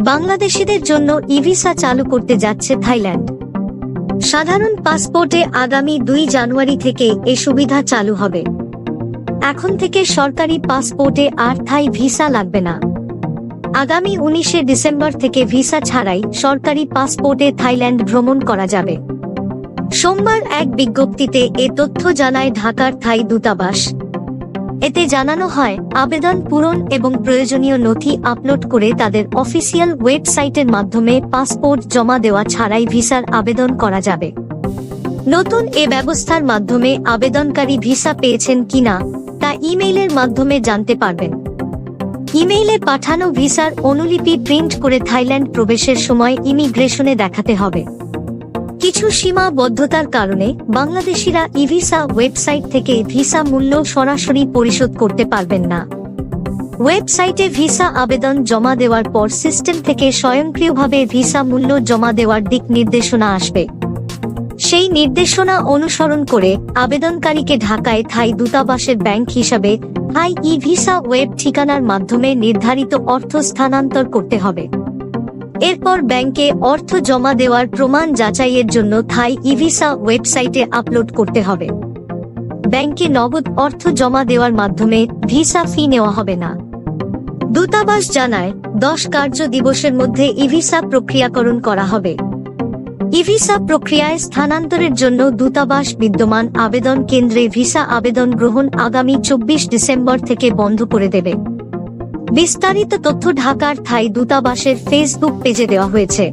বাংলাদেশিদের জন্য ই-ভিসা চালু করতে যাচ্ছে থাইল্যান্ড। সাধারণ পাসপোর্টে আগামী 2 জানুয়ারি থেকে এ সুবিধা চালু হবে। এখন থেকে সরকারি পাসপোর্টে আর থাই ভিসা লাগবে না। আগামী 19 ডিসেম্বর থেকে ভিসা ছাড়াই সরকারি পাসপোর্টে থাইল্যান্ড ভ্রমণ করা যাবে। সোমবার এক বিজ্ঞপ্তিতে এ তথ্য জানায় ঢাকার থাই দূতাবাস। এতে জানানো হয়, আবেদন পূরণ এবং প্রয়োজনীয় নথি আপলোড করে তাদের অফিসিয়াল ওয়েবসাইটের মাধ্যমে পাসপোর্ট জমা দেওয়া ছাড়াই ভিসার আবেদন করা যাবে। নতুন এ ব্যবস্থার মাধ্যমে আবেদনকারী ভিসা পেয়েছেন কিনা তা ইমেইলের মাধ্যমে জানতে পারবেন। ইমেইলে পাঠানো ভিসার অনুলিপি প্রিন্ট করে থাইল্যান্ড প্রবেশের সময় ইমিগ্রেশনে দেখাতে হবে। কিছু সীমাবদ্ধতার কারণে বাংলাদেশিরা ই-ভিসা ওয়েবসাইট থেকে ভিসা মূল্য সরাসরি পরিশোধ করতে পারবেন না। ওয়েবসাইটে ভিসা আবেদন জমা দেওয়ার পর সিস্টেম থেকে স্বয়ংক্রিয়ভাবে ভিসা মূল্য জমা দেওয়ার দিক নির্দেশনা আসবে। সেই নির্দেশনা অনুসরণ করে আবেদনকারীকে ঢাকায় থাই দূতাবাসের ব্যাংক হিসাবে থাই ই-ভিসা ওয়েব ঠিকানার মাধ্যমে নির্ধারিত অর্থ স্থানান্তর করতে হবে। এরপর ব্যাংকে অর্থ জমা দেওয়ার প্রমাণ যাচাইয়ের জন্য থাই ই-ভিসা ওয়েবসাইটে আপলোড করতে হবে। ব্যাংকে নগদ অর্থ জমা দেওয়ার মাধ্যমে ভিসা ফি নেওয়া হবে না। দূতাবাস জানায়, 10 কার্য দিবসের মধ্যে ই-ভিসা প্রক্রিয়াকরণ করা হবে। ই-ভিসা প্রক্রিয়ায় স্থানান্তরের জন্য দূতাবাস বিদ্যমান আবেদন কেন্দ্রে ভিসা আবেদন গ্রহণ আগামী 24 ডিসেম্বর থেকে বন্ধ করে দেবে। বিস্তারিত তথ্য ঢাকার থাই দূতাবাসের ফেসবুক পেজে দেওয়া হয়েছে।